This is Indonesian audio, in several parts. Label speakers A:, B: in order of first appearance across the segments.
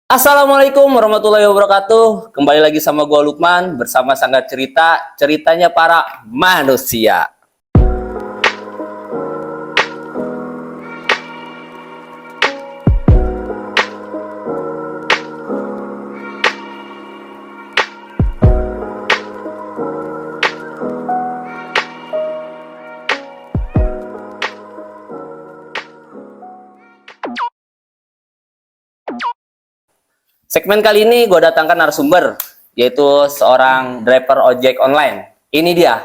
A: Assalamualaikum warahmatullahi wabarakatuh. Kembali lagi sama gua Lukman bersama Sanggar Cerita, ceritanya para manusia. Segmen kali ini gue datangkan narasumber, yaitu seorang driver ojek online. Ini dia,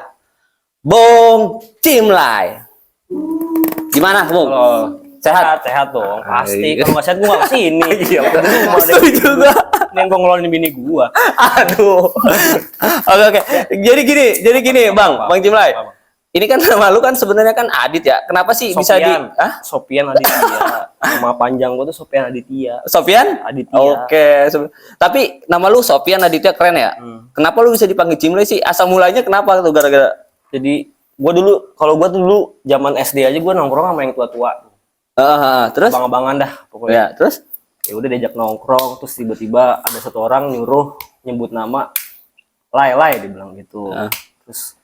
A: Bung Cimlay. Gimana, Bung?
B: Kalau
A: Sehat?
B: sehat dong, pasti.
A: Iya.
B: Kalau nggak sehat gue nggak kesini.
A: Iya,
B: Rumah
A: setuju juga.
B: Nih gue ngeluarin bini gue.
A: Aduh. Oke. Jadi gini, Bang Cimlay. Ini kan nama lu kan sebenarnya kan Adit ya. Kenapa sih bisa di
B: Sofian Aditya. Nama panjang gue tuh Sofian Aditya.
A: Sofian?
B: Aditya.
A: Oke. Tapi nama lu Sofian Aditya keren ya. Kenapa lu bisa dipanggil Cimlay sih? Asal mulanya kenapa tuh gara-gara?
B: Jadi gue dulu zaman SD aja gue nongkrong sama yang tua-tua.
A: Terus?
B: Abang-abangan dah pokoknya.
A: Ya, terus?
B: Ya udah diajak nongkrong, terus tiba-tiba ada satu orang nyuruh nyebut nama Lai dibilang gitu. Terus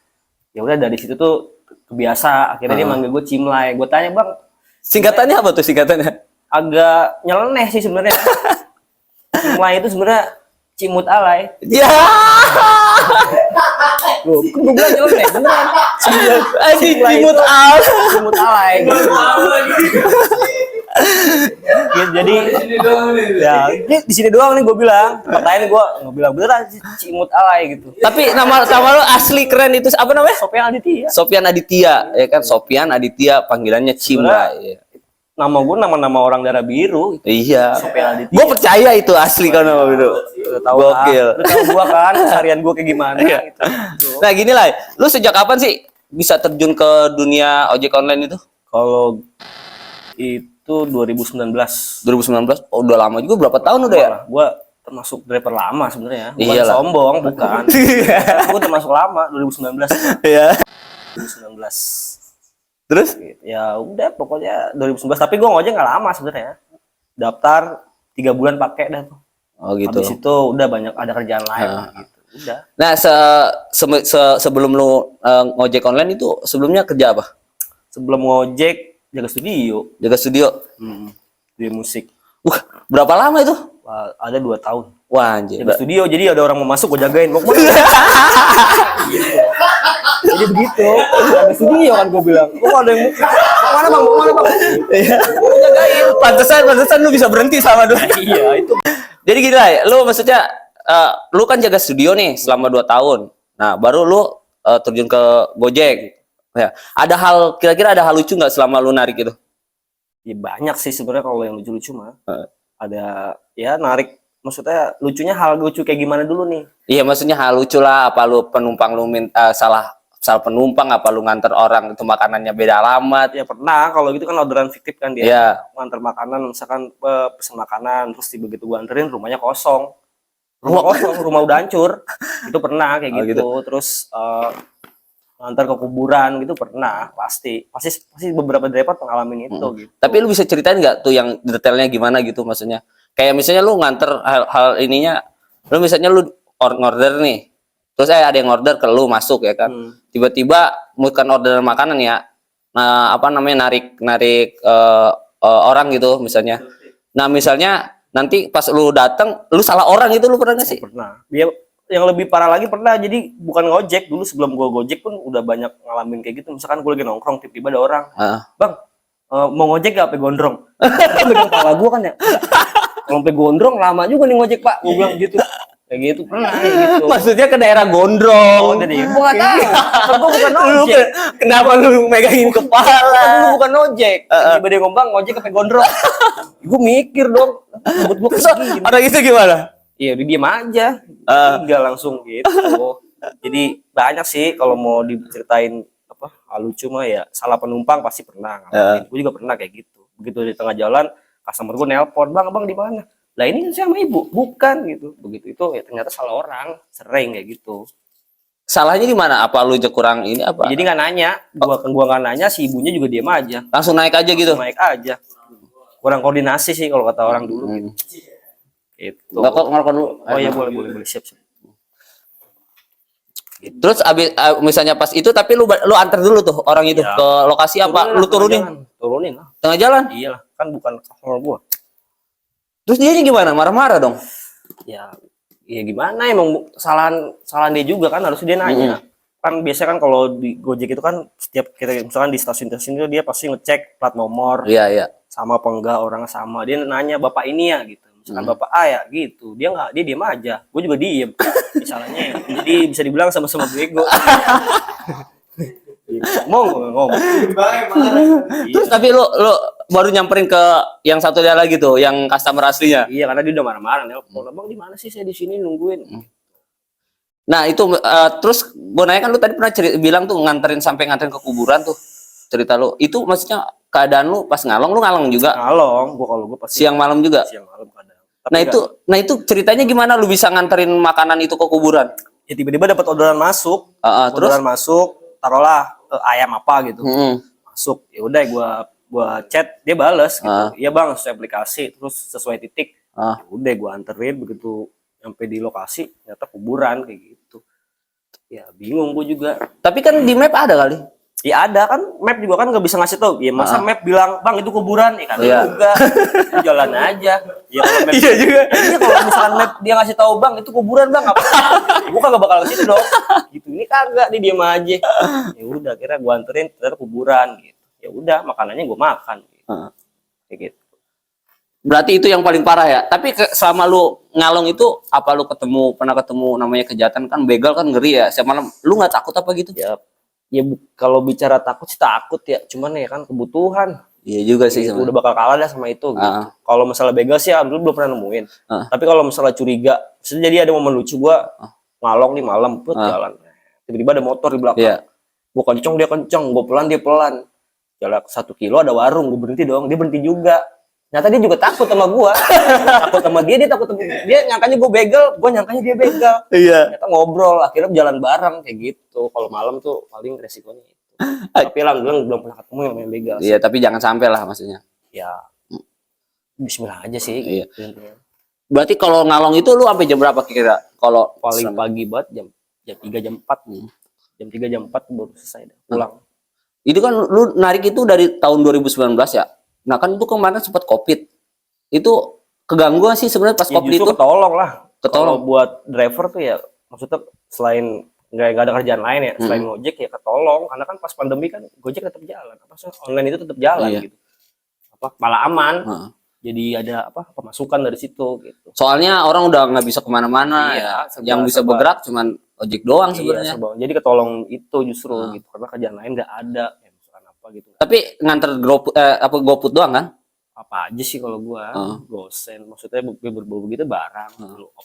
B: ya udah dari situ tuh kebiasa, akhirnya dia manggil gue Cimlay. Gue tanya, "Bang,
A: Singkatannya apa tuh singkatannya?"
B: agak nyeleneh sih sebenarnya." Cimlay itu sebenarnya Cimut Alay.
A: Ya.
B: Loh, kan gue bilang nyeleneh, beneran.
A: Cimut Alay.
B: Cimut Alay. Gitu. Jadi ya di sini doang nih gue bilang. Pertanyaan gue bilang beneran Cimut Alay gitu.
A: Tapi nama lu asli keren itu apa namanya?
B: Sofian Aditya.
A: Sofian Aditya, ya kan? Sofian Aditya, panggilannya Cimlay.
B: Nama gue nama orang darah biru.
A: Iya.
B: Sofian Aditya.
A: Gue percaya itu asli kalau nama biru.
B: Tahu
A: Gokil.
B: Lu tahu gue kan harian gue kayak gimana gitu.
A: Nah gini lah, lu sejak kapan sih bisa terjun ke dunia ojek online itu?
B: Kalau itu 2019.
A: 2019? Oh, udah lama juga, berapa tahun udah ya?
B: Gue termasuk driver lama sebenarnya. Bukan
A: Iyalah.
B: sombong, bukan. Gue termasuk lama 2019.
A: Iya.
B: 2019.
A: Terus?
B: Ya udah pokoknya 2019. Tapi gue ngojek nggak lama sebenarnya. Daftar 3 bulan pakai dah tuh.
A: Oh gitu.
B: Habis itu udah banyak ada kerjaan lain gitu. Udah.
A: Nah, sebelum lu ngojek online itu sebelumnya kerja apa?
B: Sebelum ngojek jaga studio.
A: Jaga studio.
B: Di musik.
A: Wah, berapa lama itu?
B: Wah, ada 2 tahun.
A: Wah, anjir.
B: Jaga studio, jadi ada orang mau masuk gue jagain. Mau kemana? Jadi begitu. Jaga studio kan gue bilang. Kok ada yang mau kemana bang? Mau kemana bang? Gue jagain.
A: Pantesan lu bisa berhenti sama dulu.
B: Iya itu.
A: Jadi gini lah, lu maksudnya lu kan jaga studio nih selama 2 tahun. Nah, baru lu terjun ke Gojek. Ya, kira-kira ada hal lucu nggak selama lu narik itu?
B: Ya, banyak sih sebenarnya kalau yang lucu-lucu mah. Ada ya narik, maksudnya lucunya hal lucu kayak gimana dulu nih?
A: Iya, maksudnya hal lucu lah, apa lu penumpang lu minta salah penumpang, apa lu nganter orang itu makanannya beda alamat.
B: Ya pernah, kalau gitu kan orderan fiktif kan dia.
A: Iya.
B: Nganter makanan, misalkan pesan makanan, terus begitu gua anterin rumahnya kosong. Rumah kosong, rumah udah hancur. Itu pernah kayak gitu. Terus ngantar ke kuburan gitu pernah, pasti beberapa driver pengalaman itu gitu.
A: Tapi lu bisa ceritain nggak tuh yang detailnya gimana gitu maksudnya? Kayak misalnya lu nganter hal ininya, lu misalnya lu order nih, terus ada yang order ke lu masuk ya kan, tiba-tiba bukan orderan makanan ya, nah apa namanya narik orang gitu misalnya. Nah misalnya nanti pas lu datang, lu salah orang itu lu pernah nggak sih?
B: Pernah. Dia yang lebih parah lagi pernah, jadi bukan ngojek dulu, sebelum gua gojek pun udah banyak ngalamin kayak gitu. Misalkan gua lagi nongkrong tiba-tiba ada orang, "Bang, mau ngojek gak sampai gondrong?" Dia megang kepala gua kan ya. Kalau sampai gondrong lama juga nih ngojek, Pak. Gua bilang gitu. Kayak gitu pernah kayak gitu.
A: Maksudnya ke daerah Gondrong.
B: Oh, jadi gua enggak tahu. Kan gua bukan ojek.
A: Kenapa lu megangin kepala?
B: Dulu bukan ojek. Tiba dia ngomong ngojek sampai gondrong. Gua mikir dong. Buat gua kesini.
A: Ada gitu gimana?
B: Iya, udah diem aja. Tinggal langsung gitu. Jadi banyak sih kalau mau diceritain apa hal lucu mah ya salah penumpang pasti pernah. Gue juga pernah kayak gitu. Begitu di tengah jalan, customer gue nelpon, "Bang, abang di mana?" "Lah ini kan saya sama ibu." "Bukan," gitu. Begitu itu ya ternyata salah orang. Sering kayak gitu.
A: Salahnya di mana? Apa lu kurang ini apa?
B: Jadi nggak nanya, gua nggak nanya, si ibunya juga diam aja.
A: Langsung naik aja gitu.
B: Naik aja. Kurang koordinasi sih kalau kata orang dulu. Gitu. Itu.
A: Ngerokok dulu.
B: Oh iya boleh siap.
A: Terus misalnya pas itu tapi lu antar dulu tuh orang itu
B: Ya.
A: ke lokasi apa? Lu turunin?
B: Turunin lah.
A: Tengah jalan?
B: Iyalah, kan bukan customer gua.
A: Terus dia gimana? Marah-marah dong?
B: Ya gimana emang kesalahan dia juga kan, harusnya dia nanya. Kan biasanya kan kalau di Gojek itu kan setiap kita misalkan di stasiun-stasiun itu dia pasti ngecek plat nomor.
A: Iya.
B: Sama apa enggak, orangnya sama. Dia nanya, "Bapak ini ya?" gitu. Misalkan Bapak A ya gitu. Dia diem aja. Gue juga diem. Misalnya jadi bisa dibilang sama-sama bego. ngomong.
A: Terus tapi lu baru nyamperin ke yang satu dia lagi tuh, yang customer aslinya.
B: Iya, karena dia udah marah-marah. Nelpon, "Bang, di mana sih, saya di sini nungguin."
A: Nah itu terus gue nanya kan lu tadi pernah bilang tuh sampai nganterin ke kuburan tuh cerita lu. Itu maksudnya keadaan lu pas ngalong, lu ngalong juga?
B: Ngalong, kalau gue pasti
A: Siang malam juga?
B: siang malam kadang.
A: Nah itu ceritanya gimana lu bisa nganterin makanan itu ke kuburan?
B: Ya tiba-tiba dapat orderan masuk.
A: Terus?
B: Orderan masuk, taruhlah ayam apa gitu. Masuk. Ya udah gua chat, dia bales gitu. Iya Bang, sesuai aplikasi, terus sesuai titik. Ya udah gua anterin, begitu sampai di lokasi ternyata kuburan kayak gitu. Ya bingung gua juga.
A: Tapi kan di map ada kali.
B: Ya ada kan, map juga kan nggak bisa ngasih tau. Ya masa map bilang, "Bang, itu kuburan." Ya kan juga. Itu jalan aja. Ya kalau map
A: Iya juga.
B: Iya, kalau misalkan map dia ngasih tahu, "Bang, itu kuburan, Bang." Apa? Ya, gua kagak bakal ke situ dong. Gitu. Ini kagak, dia diem aja. Ya udah, akhirnya gua anterin ternyata kuburan gitu. Ya udah, makanannya gua makan gitu. Kayak gitu.
A: Berarti itu yang paling parah ya. Tapi selama lu ngalong itu apa lu pernah ketemu namanya kejahatan kan begal kan ngeri ya. Siap malam lu nggak takut apa gitu?
B: Kalau bicara takut sih takut ya, cuman ya kan kebutuhan.
A: Iya juga sih.
B: Itu udah bakal kalah dah sama itu. Gitu. Kalau masalah begal sih, dulu belum pernah nemuin. Tapi kalau masalah curiga, jadi ada momen lucu gua ngalong nih malam, jalan. Tiba-tiba ada motor di belakang. Gua kenceng, dia kenceng. Gua pelan, dia pelan. Jalan 1 kilo ada warung, gua berhenti dong. Dia berhenti juga. Ternyata dia juga takut sama gua. Takut sama dia takut sama dia. Nyangkanya gua begal, gua nyangkanya dia begal.
A: Iya.
B: Ternyata ngobrol, akhirnya jalan bareng kayak gitu. Kalau malam tuh paling resikonya itu. Tapi alhamdulillah belum pernah ketemu yang main begal.
A: Iya, tapi jangan sampai lah maksudnya.
B: Ya, bismillah aja sih.
A: Iya.
B: Gitu.
A: Berarti kalau ngalong itu lu sampai jam berapa kira? Kalau
B: Paling pagi banget jam 3 jam 4 nih. Jam 3 jam 4 baru selesai pulang.
A: Itu kan lu narik itu dari tahun 2019 ya. Nah kan itu kemarin sempat Covid. Itu keganggu sih sebenarnya pas Covid itu?
B: Ketolong lah.
A: Ketolong.
B: Kalau buat driver tuh ya maksudnya selain nggak ada kerjaan lain ya, selain Gojek ya ketolong karena kan pas pandemi kan Gojek tetap jalan. Online itu tetap jalan gitu. Malah aman. Jadi ada pemasukan dari situ gitu.
A: Soalnya orang udah nggak bisa kemana-mana ya. Yang bisa bergerak cuman ojek doang sebenarnya.
B: Jadi ketolong itu justru gitu karena kerjaan lain nggak ada ya, misalkan apa gitu.
A: Tapi nganter GoFood doang kan?
B: Apa aja sih kalau gua gosen, maksudnya berbau begitu barang,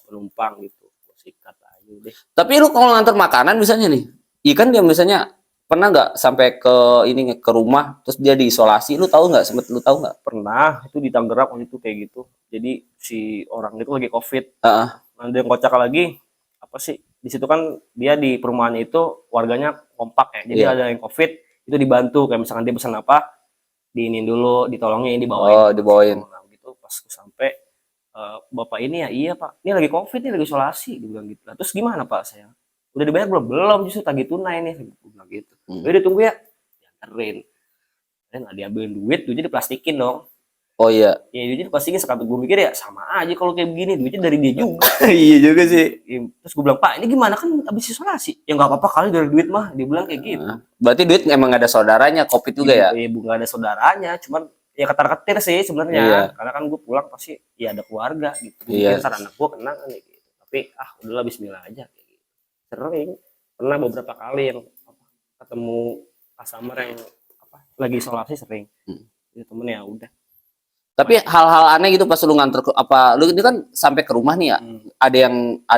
B: penumpang gitu, gua sikat aja deh.
A: Tapi lu kalau nganter makanan misalnya nih, ikan dia misalnya pernah nggak sampai ke rumah terus dia diisolasi, lu tahu nggak, sempet lu tahu nggak?
B: Pernah, itu di Tangerang waktu itu kayak gitu. Jadi si orang itu lagi COVID. Ada yang kocak lagi, apa sih? Di situ kan dia di perumahannya itu warganya kompak ya. Jadi ada yang COVID itu dibantu, kayak misalkan dia pesan apa, diinin dulu, ditolongnya ini dibawain.
A: Dibawain.
B: Nah, gitu pas sampai Bapak ini ya, iya Pak, ini lagi COVID, ini lagi isolasi, dibilang gitu. Nah, terus gimana Pak saya? Udah dibayar belum? Belum, justru tagih tunai nih, bilang gitu. Udah tunggu ya, dianterin. Dan diambilin duitnya diplastikin dong.
A: Oh iya.
B: Ya duitnya diplastikin, sekarang gue mikir ya sama aja kalau kayak begini, duitnya dari dia juga.
A: Iya juga sih.
B: Terus gue bilang, "Pak, ini gimana kan habis isolasi?" "Ya nggak apa-apa kali dari duit mah," dia bilang kayak gitu.
A: Berarti duit emang ada saudaranya, COVID juga ya?
B: Iya, bukan ada saudaranya, cuman ya ketar-ketir sih sebenarnya. Karena kan gue pulang pasti ya ada keluarga gitu. Mungkin ntar anak gue kena kan gitu. Tapi udahlah bismillah aja kayak gitu. Sering pernah beberapa kali yang ketemu customer yang lagi isolasi sering. Itu temen ya udah.
A: Tapi hal-hal aneh gitu pas lu nganter lu ini kan sampai ke rumah nih ya. Ada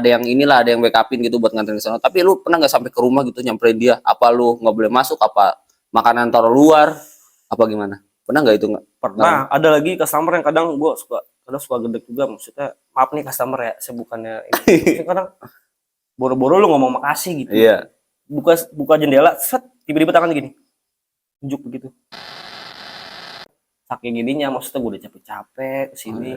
A: yang inilah, ada yang backupin gitu buat nganterin ke sana. Tapi lu pernah nggak sampai ke rumah gitu nyamperin dia? Apa lu nggak boleh masuk? Apa makanan taruh luar? Apa gimana? Pernah nggak itu nggak?
B: Pernah. Ada lagi customer yang kadang gue suka gedek juga. Maksudnya maaf nih customer ya, saya bukannya ini. Kadang boro-boro lu ngomong makasih gitu.
A: Iya.
B: Buka jendela, set, tiba-tiba tangan gini. Tunjuk begitu. Saking ininya, maksudnya gue udah capek-capek kesini.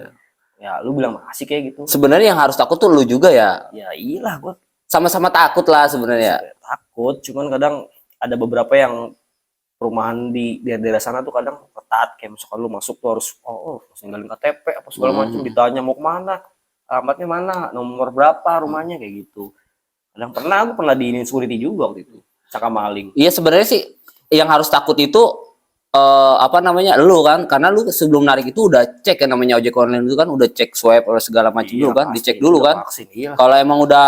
B: ya lu bilang makasih kayak gitu.
A: Sebenarnya yang harus takut tuh lu juga ya.
B: Ya iyalah gue
A: Sama-sama takut lah sebenarnya.
B: takut, cuman kadang ada beberapa yang perumahan di daerah sana tuh kadang ketat, kayak misalkan lu masuk tuh harus harus ninggalin KTP apa segala macam, ditanya mau kemana, alamatnya mana, nomor berapa rumahnya, kayak gitu. Kadang aku pernah diinin security juga waktu itu, sangka maling.
A: Iya sebenarnya sih yang harus takut itu apa namanya lu kan, karena lu sebelum narik itu udah cek yang namanya ojek online itu kan, udah cek swipe atau segala macam dulu kan, dicek dulu kan. Kalau emang udah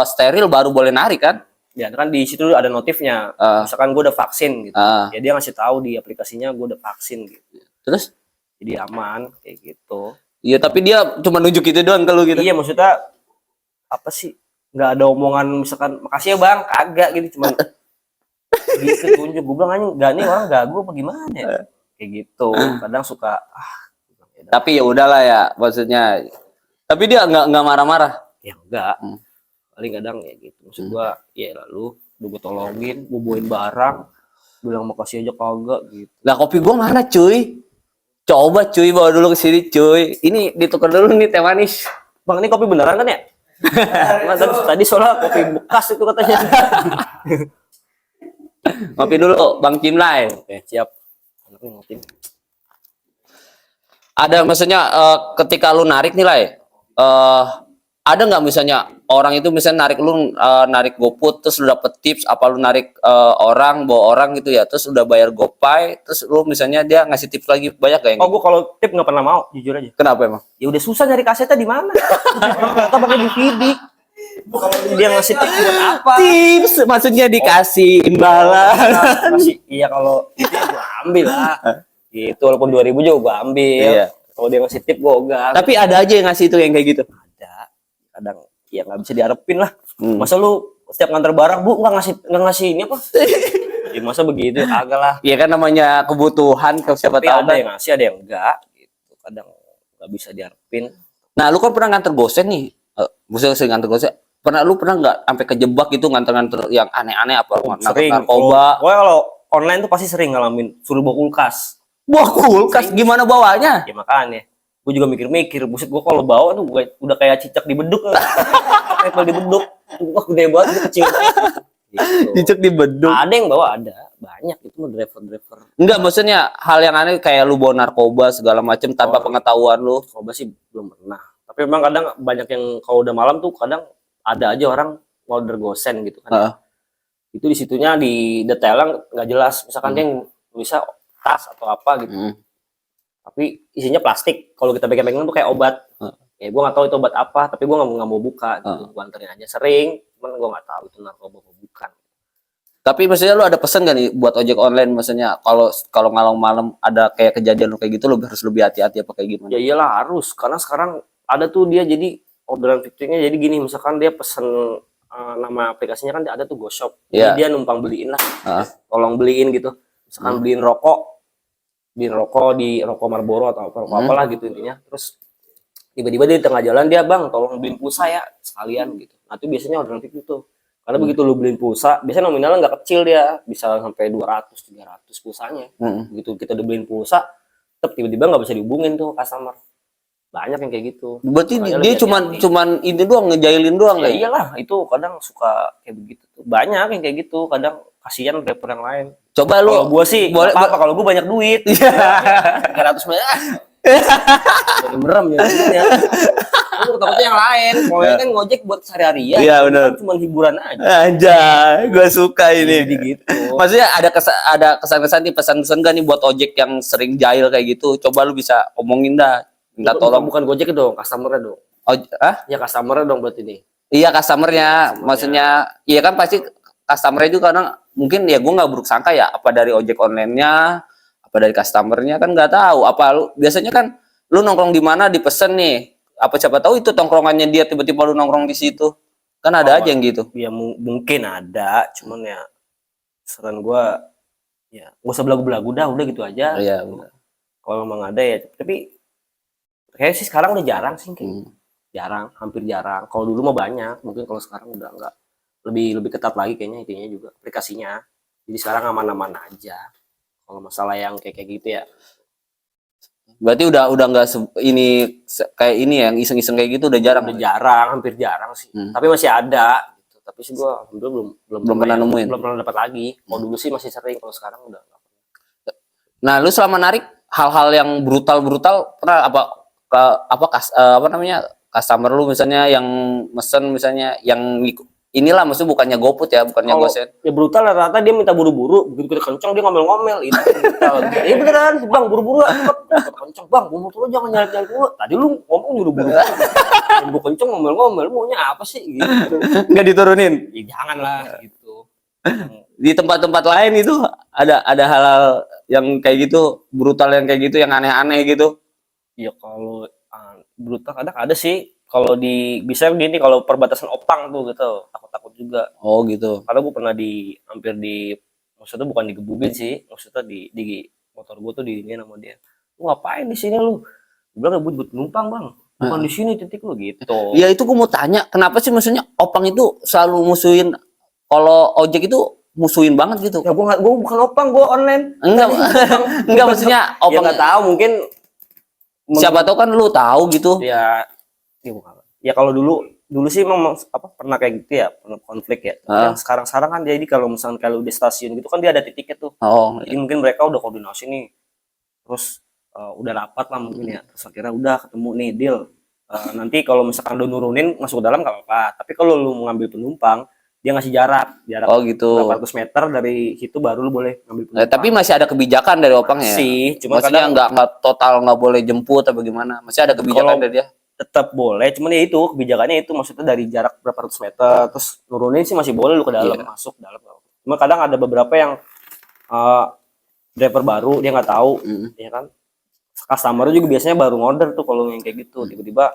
A: steril baru boleh narik kan.
B: Ya kan di situ ada notifnya, misalkan gue udah vaksin gitu, ya dia ngasih tahu di aplikasinya gue udah vaksin gitu.
A: Terus
B: jadi aman kayak gitu.
A: Iya tapi dia cuma nunjuk itu doang kalau gitu.
B: Iya maksudnya apa sih, nggak ada omongan misalkan makasih ya bang, kagak gitu, cuman gitu tunjuk. Gue bilang aja nggak, nih orang gagu apa gimana ya, kayak gitu. Kadang suka
A: tapi ya udahlah ya maksudnya. Tapi dia nggak marah-marah.
B: Ya enggak. Paling kadang ya gitu. Maksud gua ya lalu gue tolongin, gue bawain barang, bilang makasih aja kagak gitu.
A: Lah kopi gua mana cuy? Coba cuy bawa dulu ke sini cuy. Ini ditukar dulu nih teh manis.
B: Bang ini kopi beneran kan ya? Tadi soalnya kopi bekas itu katanya.
A: Ngopi dulu Bang Cimlai.
B: Oke, siap. Ngopi.
A: Ada maksudnya ketika lu narik nih lah ada nggak misalnya orang itu misalnya narik lu narik GoFood terus lu dapet tips, apa lu narik orang bawa orang gitu ya, terus udah bayar GoPay terus lu misalnya dia ngasih tips lagi banyak gak yang
B: gue kalau tip nggak pernah mau, jujur aja.
A: Kenapa emang?
B: Ya udah susah nyari kasetnya di mana. Kita pakai DVD. Dia ngasih tips buat apa?
A: Tips maksudnya dikasih imbalan.
B: Iya kalau itu gue ambil lah. Gitu walaupun 2000 juga gue ambil.
A: Iya.
B: Kalau dia ngasih tip gue enggak.
A: Tapi ada aja yang ngasih itu yang kayak gitu.
B: Ada. Kadang ya nggak bisa diharapin lah. Masa lu setiap nganter barang bu nggak ngasih ini apa? Ya, masa begitu agak lah.
A: Iya kan namanya kebutuhan, siapa tahu
B: ada yang ngasih ada yang enggak. Gitu. Kadang nggak bisa diharapin.
A: Nah lu kan pernah nganter gosen nih. Misalnya sering nganter gosen. Lu pernah nggak sampai kejebak gitu nganter-nganter yang aneh-aneh apa
B: sering
A: narkoba?
B: Pokoknya kalau online tuh pasti sering ngalamin suruh bawa kulkas.
A: Bawa kulkas gimana bawanya?
B: Ya makanya gue juga mikir-mikir, buset gue kalau bawa tuh gue udah kayak cicak di beduk. Kayak di beduk. Wah gede banget, kecil. Gitu.
A: Cicak di beduk.
B: Ada yang bawa, ada banyak itu mah driver.
A: Enggak, maksudnya hal yang aneh kayak lu bawa narkoba segala macem tanpa pengetahuan lu.
B: Narkoba sih belum pernah. Tapi memang kadang banyak yang kalau udah malam tuh kadang ada aja orang order gosen gitu kan. Itu di situnya di detailnya nggak jelas. Misalkan dia bisa tas atau apa gitu. Tapi isinya plastik. Kalau kita pegang-pegang tuh kayak obat. Ya gue nggak tahu itu obat apa. Tapi gue nggak mau buka. Gitu. Gue anterin aja sering. Cuman gue nggak tahu itu narkoba apa bukan.
A: Tapi maksudnya lu ada pesan gak nih buat ojek online, maksudnya kalau malam ada kayak kejadian lu kayak gitu lu harus lebih hati-hati apa kayak gimana?
B: Ya iyalah harus. Karena sekarang ada tuh dia jadi orderan fiktifnya jadi gini, misalkan dia pesen nama aplikasinya kan ada tuh GoShop. Jadi dia numpang beliin lah. Tolong beliin gitu. Misalkan beliin rokok di rokok Marlboro atau rokok apalah gitu intinya. Terus tiba-tiba di tengah jalan dia, "Bang, tolong beliin pulsa ya sekalian" gitu. Nah, itu biasanya orderan fiktif tuh. Karena begitu lu beliin pulsa, biasanya nominalnya nggak kecil dia, bisa sampai 200, 300 pulsanya. Begitu kita udah beliin pulsa, tiba-tiba nggak bisa dihubungin tuh customer. Banyak yang kayak gitu.
A: Berarti dia cuman ini doang, ngejailin doang
B: ya? Iyalah, itu kadang suka kayak begitu tuh. Banyak yang kayak gitu, kadang kasihan driver yang lain.
A: Coba lu.
B: Kalau gua sih boleh apa kalau gua banyak duit. 300 miliar. Merem ya. Lu takutnya yang lain. Kalau kan ngojek buat sehari-hari ya.
A: Iya benar.
B: Cuma hiburan aja.
A: Anjay, gua suka ini.
B: Jadi gitu.
A: Maksudnya ada kesan-kesan nih, pesan-pesan gak nih buat ojek yang sering jahil kayak gitu? Coba lu bisa omongin dah. Minta tolong.
B: Bukan Gojek dong, customer-nya dong. Ya customer-nya dong berarti nih.
A: Iya customer-nya. Maksudnya iya kan pasti customer-nya juga kadang mungkin ya gue nggak buruk sangka ya, apa dari ojek online-nya, apa dari customer-nya kan nggak tahu. Apa lu biasanya kan lu nongkrong di mana dipesen nih, apa siapa tahu itu tongkrongannya dia, tiba-tiba lu nongkrong di situ. Kan ada aja yang gitu.
B: Ya mungkin ada, cuman ya saran gue ya gak usah belagu-belagu dah, udah gitu aja.
A: Iya benar.
B: Kalau memang ada ya, tapi kayak sih sekarang udah jarang sih, jarang, hampir jarang. Kalau dulu mah banyak, mungkin kalau sekarang udah enggak, lebih ketat lagi kayaknya intinya juga aplikasinya. Jadi sekarang aman-aman aja. Kalau masalah yang kayak gitu ya
A: Berarti udah nggak kayak ini ya, yang iseng-iseng kayak gitu udah jarang.
B: Udah jarang, hampir jarang sih. Tapi masih ada gitu. Tapi sih gua alhamdulillah
A: Belum pernah nemuin.
B: belum pernah dapat lagi. Kalau dulu sih masih sering, kalau sekarang udah nggak.
A: Nah, lu selama narik hal-hal yang brutal pernah apa namanya, customer lu misalnya yang mesen misalnya yang inilah, maksudnya bukannya GoFood ya, bukannya
B: Kalau
A: Gosen.
B: ya brutal rata-rata dia minta buru-buru, begitu kita kencang dia ngomel-ngomel itu brutal. Iya beneran, Bang, buru-buru cepet kencang, Bang, gua motor lu jangan nyalip-nyalip gua. Tadi lu ngomong buru-buru. Gua kencang ngomel-ngomel, maunya apa sih gitu.
A: Nggak diturunin.
B: Ya janganlah gitu.
A: Di tempat-tempat lain itu ada hal-hal yang kayak gitu, brutal yang kayak gitu, yang aneh-aneh gitu.
B: Ya kalau brutal kadang ada sih. Kalau bisa gini, kalau perbatasan Opang tuh gitu, takut-takut juga.
A: Oh gitu.
B: Karena gue pernah maksudnya bukan digebukin sih, maksudnya di motor gue tuh diinin sama dia. Lu ngapain di sini lu? Gue bilang buat penumpang, Bang. Bukan di sini titik lu gitu.
A: Ya itu gue mau tanya, kenapa sih maksudnya Opang itu selalu musuhin, kalau ojek itu musuhin banget gitu?
B: Ya gue bukan Opang, gue online.
A: Enggak maksudnya
B: Ya
A: Opang
B: nggak tahu, mungkin
A: siapa tahu kan lu tahu gitu.
B: Ya kalau dulu sih memang pernah kayak gitu ya, pernah konflik ya. Yang sekarang kan jadi kalau misalnya kalau di stasiun gitu kan dia ada titiknya tuh.
A: Oh,
B: jadi mungkin mereka udah koordinasi nih, terus udah rapat lah mungkin ya, terus akhirnya udah ketemu nih deal. Nanti kalau misalkan lu nurunin masuk ke dalam nggak apa-apa, tapi kalau lu mengambil penumpang dia ngasih jarak
A: oh gitu,
B: berapa ratus meter dari situ baru lu boleh ngambil penumpang.
A: Tapi masih ada kebijakan dari Opang ya?
B: Sih, cuma
A: maksudnya nggak total nggak boleh jemput atau bagaimana? Masih ada kebijakan dari dia?
B: Tetap boleh, cuman ya itu kebijakannya itu, maksudnya dari jarak berapa ratus meter terus nurunin sih masih boleh lu ke dalam, masuk dalam. Cuma kadang ada beberapa yang driver baru dia nggak tahu, ya kan, customer juga biasanya baru order tuh kalau yang kayak gitu, tiba-tiba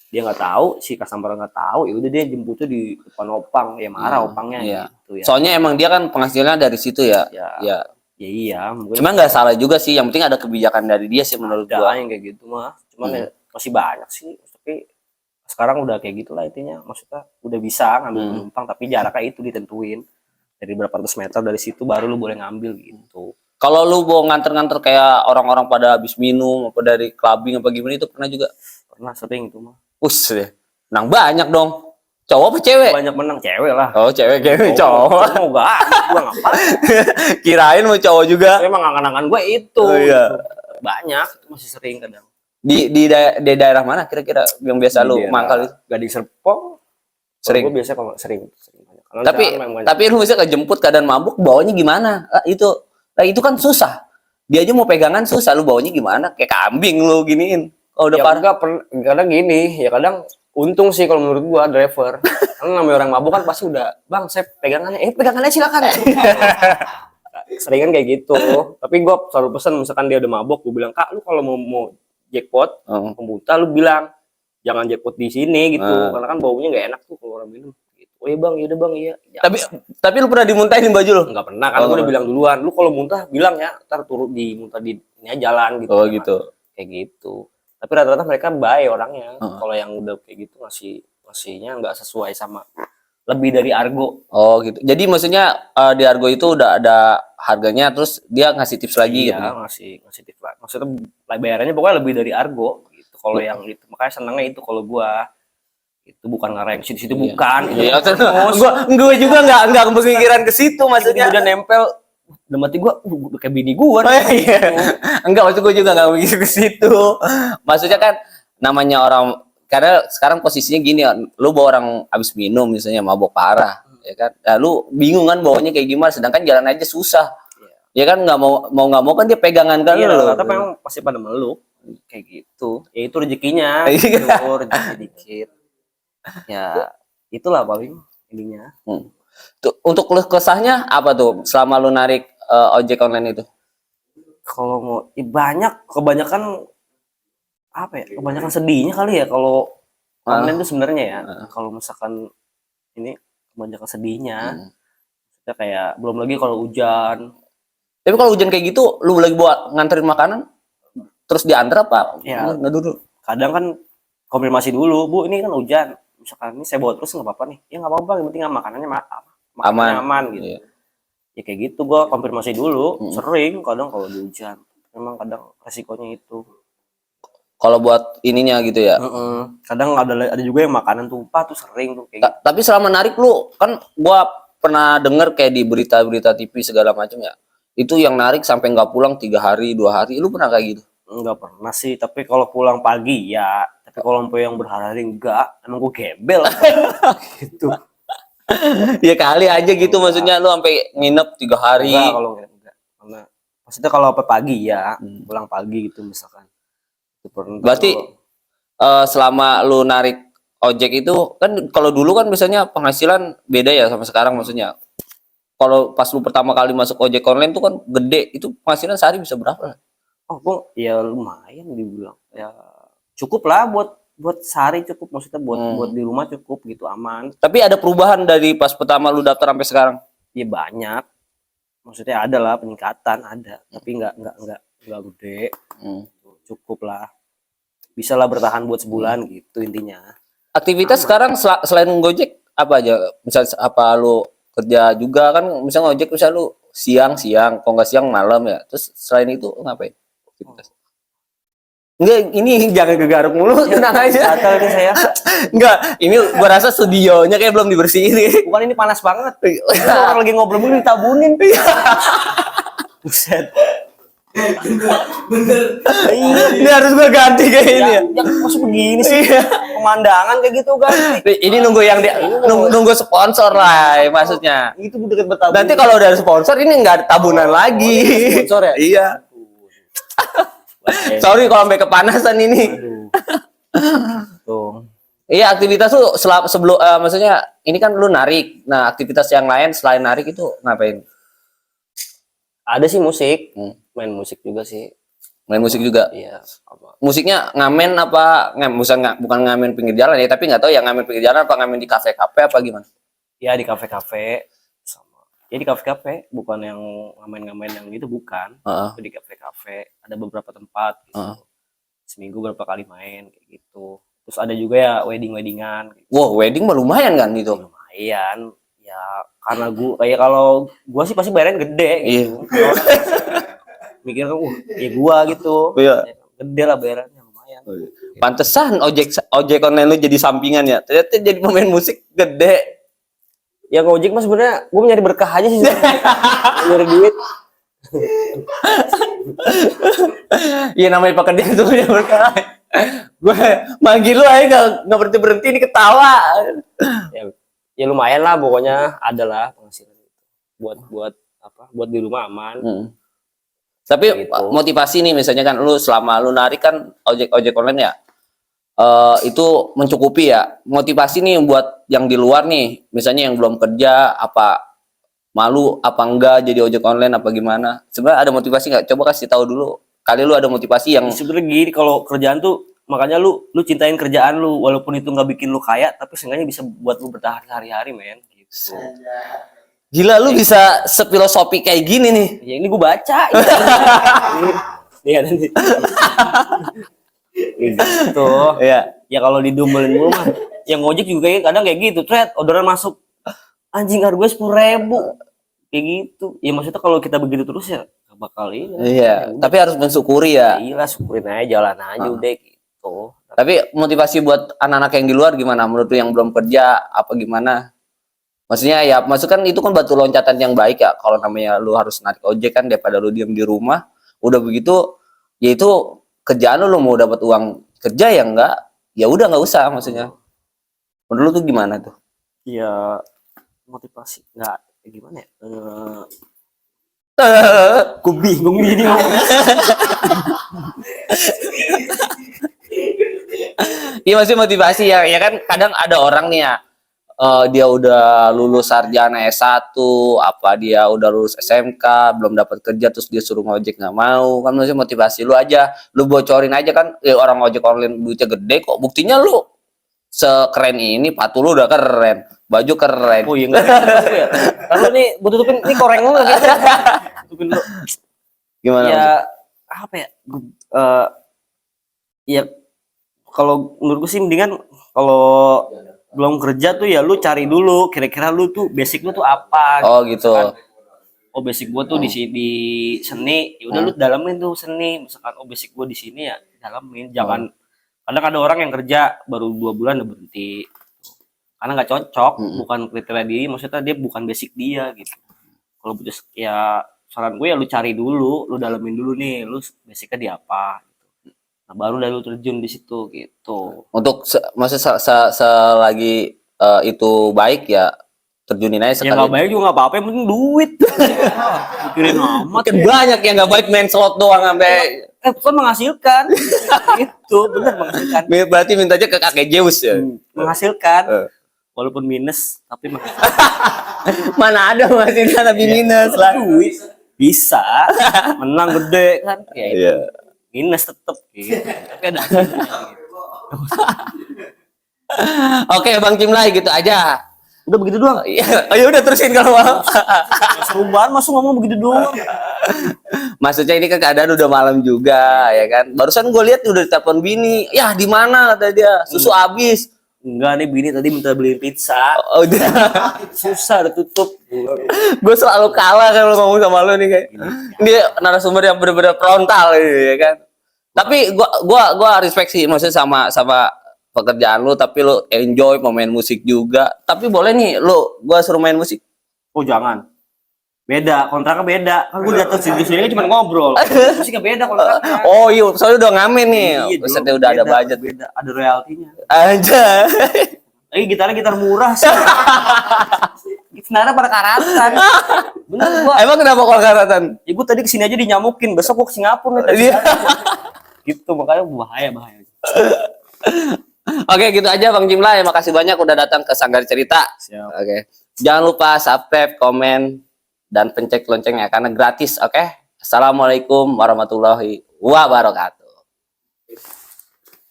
B: dia nggak tahu, si customer nggak tahu, ya udah dia jemputnya di depan Opang, ya marah Opangnya gitu ya.
A: Soalnya emang dia kan penghasilannya dari situ ya.
B: Ya iya,
A: cuma nggak salah juga sih, yang penting ada kebijakan dari dia sih menurut gua.
B: Yang kayak gitu mah, cuman ya masih banyak sih, tapi sekarang udah kayak gitulah intinya, maksudnya udah bisa ngambil penumpang tapi jaraknya itu ditentuin dari berapa ratus meter dari situ baru lu boleh ngambil gitu.
A: Kalau lu mau nganter-nganter kayak orang-orang pada habis minum apa dari clubbing apa gimana, itu pernah juga?
B: Pernah, sering itu mah.
A: Deh, menang banyak dong. Cowok apa cewek?
B: Banyak menang cewek lah.
A: Oh cewek, cowok.
B: Mau gak? Gue ngapain?
A: Kirain mau cowok juga.
B: Emang angan-angan gue itu.
A: Oh, iya.
B: Banyak, itu masih sering kadang.
A: Di daerah mana kira-kira yang biasa lu mangkal itu?
B: Gading Serpong.
A: Sering.
B: Gue biasa kalau sering.
A: Tapi lu bisa kejemput keadaan mabuk, bawanya gimana? Itu kan susah. Dia aja mau pegangan susah, lu bawanya gimana? Kayak kambing lu giniin. Oh udah
B: parah. Kadang gini, ya kadang untung sih kalau menurut gua driver. Karena namanya orang mabuk kan pasti udah, Bang, saya pegangannya. Pegangannya silakan. Seringan kayak gitu. Tapi gua selalu pesan, misalkan dia udah mabuk, gua bilang, Kak, lu kalau mau jackpot, pembuta, lu bilang jangan jackpot di sini gitu. Karena kan baunya nggak enak tuh kalau orang minum. Gitu. Oh iya Bang, iya Bang, iya.
A: Tapi lu pernah dimuntahin baju lu?
B: Nggak pernah, karena gua udah bilang duluan. Lu kalau muntah bilang ya, ntar turun dimuntah di ini aja jalan gitu.
A: Oh gitu.
B: Kayak gitu. Tapi rata-rata mereka baik orangnya. Kalau yang udah kayak gitu ngasihnya nggak sesuai sama lebih dari argo. Oh gitu. Jadi maksudnya di argo itu udah ada harganya, terus dia ngasih tips lagi gitu. Iya, ngasih tips lagi. Maksudnya bayarannya pokoknya lebih dari argo gitu. Kalau yang itu makanya senangnya itu kalau gua itu bukan ngarang situ-situ bukan. Iya, gua juga nggak kepikiran ke situ, maksudnya udah nempel udah mati gua kayak bini gua. Iya. Enggak, maksud gua juga enggak begitu ke situ. Maksudnya kan namanya orang, karena sekarang posisinya gini, lu bawa orang habis minum misalnya mabok parah, ya kan? Nah, lu bingung kan bawanya kayak gimana, sedangkan jalan aja susah. Ya kan nggak nggak mau kan dia pegangan kan lu. Iya, tapi memang pasti pada meluk kayak gitu. Ya itu rezekinya, itu rezeki dikit. Ya, itulah paling ininya. Untuk kesahnya apa tuh selama lu narik ojek online itu? Kalau mau kebanyakan apa ya? Kebanyakan sedihnya kali ya kalau online itu sebenarnya ya. Kalau misalkan ini kebanyakan sedihnya. Kita kayak belum lagi kalau hujan. Tapi kalau hujan kayak gitu, lu lagi bawa nganterin makanan terus diantar apa? Ya, nggak dulu. Kadang kan konfirmasi dulu, Bu, ini kan hujan. Misalkan ini saya bawa terus nggak apa-apa nih. Ya nggak apa-apa, yang penting makanannya aman gitu. Iya. Ya kayak gitu, gua konfirmasi dulu. Sering kadang kalau di hujan memang kadang resikonya itu.
A: Kalau buat ininya gitu ya.
B: Kadang ada juga yang makanan tumpah tuh sering tuh kayak gitu.
A: Tapi selama narik lu kan gua pernah denger kayak di berita-berita TV segala macam ya. Itu yang narik sampai nggak pulang 3 hari 2 hari. Lu pernah kayak gitu?
B: Enggak pernah sih, tapi kalau pulang pagi ya. Tapi kalau sampai yang berhari-hari enggak, emang gue gembel. Gitu.
A: Ya kali aja gitu maksudnya lu sampai nginep 3 hari.
B: Enggak, kalau enggak. Karena maksudnya kalau apa pagi ya, pulang pagi gitu misalkan. Itu pernah.
A: Berarti selama lu narik ojek itu kan kalau dulu kan biasanya penghasilan beda ya sama sekarang maksudnya. Kalau pas lu pertama kali masuk ojek online tuh kan gede, itu penghasilan sehari bisa berapa?
B: Oh, gue ya lumayan dibilang. Ya cukup lah buat sehari cukup, maksudnya buat di rumah cukup gitu, aman.
A: Tapi ada perubahan dari pas pertama lu daftar sampai sekarang?
B: Ya banyak. Maksudnya ada lah peningkatan, ada, tapi enggak gede. Cukup lah. Bisa lah bertahan buat sebulan gitu intinya.
A: Aktivitas sekarang selain Gojek apa aja? Misal apa lu kerja juga kan, misalnya ojek misal lu siang, kalau nggak siang malam ya. Terus selain itu ngapain? Aktivitas. Enggak, ini jangan gegaruk mulu, tenang aja.
B: Gatal nih saya.
A: Enggak, ini gua rasa studionya kayak belum dibersihin nih.
B: Bukan, ini panas banget. Orang lagi ngobrol begini ditabunin. Buset.
A: Bener. Ini harus gue ganti kayak ini ya.
B: Yang masuk begini sih. Pemandangan kayak gitu kan.
A: Ini nunggu yang nunggu sponsor lah maksudnya.
B: Itu deket bertabung.
A: Nanti kalau udah ada sponsor ini nggak ada tabunan lagi.
B: Sponsor ya?
A: Iya. Sorry kalau sampai kepanasan ini.
B: Tuh.
A: Iya, aktivitas tuh sebelum maksudnya ini kan lu narik. Nah, aktivitas yang lain selain narik itu ngapain?
B: Ada sih musik, main musik juga sih.
A: Main musik juga.
B: Iya. Apa?
A: Musiknya ngamen apa? Bukan ngamen pinggir jalan ya, tapi nggak tahu ya ngamen pinggir jalan apa ngamen di kafe-kafe apa gimana?
B: Ya di kafe-kafe sama. Ya di kafe-kafe, bukan yang ngamen-ngamen yang itu, bukan. Tapi di kafe-kafe ada beberapa tempat gitu. Seminggu berapa kali main kayak gitu. Terus ada juga ya wedding-weddingan. Gitu.
A: Wow, wedding mah lumayan kan itu?
B: Lumayan. Ya karena kayak kalau gua sih pasti bayaran gede gitu.
A: Iya.
B: Mikir kan ya gua gitu.
A: Iya.
B: Gede lah bayarannya, lumayan.
A: Pantesan ojek online lu jadi sampingan ya. Ternyata jadi pemain musik gede.
B: Ya ngojek mas sebenarnya gua nyari berkah aja sih. Nyari duit.
A: Iya, namanya pekerjaan tuh nyari berkah. Gue manggil lu aja nggak berhenti ini ketawa.
B: Ya lumayan lah, pokoknya ada lah penghasilan buat di rumah aman.
A: Tapi gitu. Motivasi nih misalnya kan lu selama lu narik kan ojek online ya, itu mencukupi ya. Motivasi nih buat yang di luar nih, misalnya yang belum kerja, apa malu apa enggak jadi ojek online apa gimana? Sebenarnya ada motivasi nggak? Coba kasih tahu dulu. Kali lu ada motivasi yang
B: sebenarnya gini, kalau kerjaan tuh makanya lu cintain kerjaan lu, walaupun itu nggak bikin lu kaya, tapi seenggaknya bisa buat lu bertahan sehari-hari, men. Gitu.
A: Gila, lu bisa sefilosofi kayak gini nih.
B: Ya ini gue baca. Iya nih. Gitu.
A: Iya.
B: Ya kalau didumbelin mulu mah, yang ngojek juga kadang kayak gitu. Thread orderan masuk, anjing harganya 10.000. Kayak gitu. Ya maksudnya kalau kita begitu terus ya gak bakal ini.
A: Iya. Tapi harus mensyukuri ya.
B: Iya, syukurin aja, jalan aja udah gitu.
A: Tapi motivasi buat anak-anak yang di luar gimana? Menurut lu yang belum kerja apa gimana? Maksudnya ya, kan itu kan batu loncatan yang baik ya. Kalau namanya lu harus narik ojek kan daripada lu diam di rumah. Udah begitu, ya itu kerjaan lu mau dapat uang kerja ya enggak? Ya udah nggak usah maksudnya. Menurut lu tuh gimana tuh?
B: Ya motivasi nggak gimana ya? Gue bingung gini.
A: Iya, masih motivasi ya. Ya kan kadang ada orang nih ya, dia udah lulus sarjana S1, apa dia udah lulus SMK, belum dapat kerja terus dia suruh ngojek nggak mau. Kan maksudnya motivasi lu aja, lu bocorin aja kan, orang ojek online duitnya gede kok. Buktinya lu sekeren ini, sepatu lu udah keren, baju keren.
B: Oh iya, ya. Lalu nih gue tutupin, ini koreng lu gitu. Tutupin lu.
A: Gimana?
B: Ya apa ya? Ya kalau menurut gue sih mendingan kalau belum kerja tuh ya lu cari dulu kira-kira lu tuh basic lu tuh apa.
A: Oh gitu.
B: Kan? Basic gue tuh di seni, ya udah lu dalamin tuh seni. Misalkan basic gue di sini ya dalamin. Jangan kadang ada orang yang kerja baru 2 bulan udah berhenti karena nggak cocok, bukan kriteria dia, maksudnya dia bukan basic dia gitu. Kalau butuh ya saran gue ya lu cari dulu, lu dalemin dulu nih, lu basicnya di apa gitu. Nah, baru dah lu terjun di situ gitu.
A: Untuk maksudnya selagi itu baik ya terjunin aja
B: Ya
A: sekali.
B: nggak baik juga nggak apa-apa, yang penting duit. Mikirin amat.
A: Makin banyak yang nggak baik main slot doang sampai
B: Kan menghasilkan. Itu bener menghasilkan.
A: berarti minta aja ke kakek Zeus ya.
B: Menghasilkan. Walaupun minus tapi menghasilkan.
A: Mana ada masih tapi minus lah.
B: Duit bisa menang gede kan ya itu.
A: Iya.
B: Minus tetep gitu. Tapi ada hasilnya gitu.
A: Oke, Bang Cimlay gitu aja.
B: Udah begitu doang.
A: Oh ya udah terusin kalau mau.
B: Seru banget masuk ngomong begitu doang.
A: Maksudnya ini kan keadaan udah malam juga ya kan. Barusan gue lihat udah ditelepon bini. Ya di mana kata dia? Susu habis.
B: Enggak nih bini tadi minta beliin pizza.
A: Oh, udah.
B: Susah udah tutup.
A: Gue selalu kalah kalau ngomong sama lu nih kayak. Dia narasumber yang bener-bener frontal ya kan. Tapi gua respect sih maksudnya sama pekerjaan lu, tapi lu enjoy mau main musik juga. Tapi boleh nih lu gua suruh main musik.
B: Oh jangan. Beda, kontraknya beda. Kan gue datang sini kan cuma ngobrol. Musiknya beda kontraknya.
A: Oh iya, soalnya udah ngamen nih.
B: Iya,
A: Peserta udah ada
B: beda,
A: budget.
B: beda, ada royaltinya.
A: Aja.
B: Gitarnya gitar murah sih. Sebenarnya pada karatan. Bener gua.
A: Emang kenapa kalau karatan?
B: Ya gue tadi kesini aja dinyamukin, besok gua ke Singapura nih.
A: Iya.
B: Gitu makanya bahaya.
A: Oke, gitu aja Bang Cimlay. Makasih banyak udah datang ke Sanggar Cerita.
B: Siap.
A: Oke. Jangan lupa subscribe, komen, dan pencet loncengnya karena gratis, oke? Assalamualaikum warahmatullahi wabarakatuh.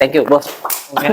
A: Thank you, Bos.
B: Oke.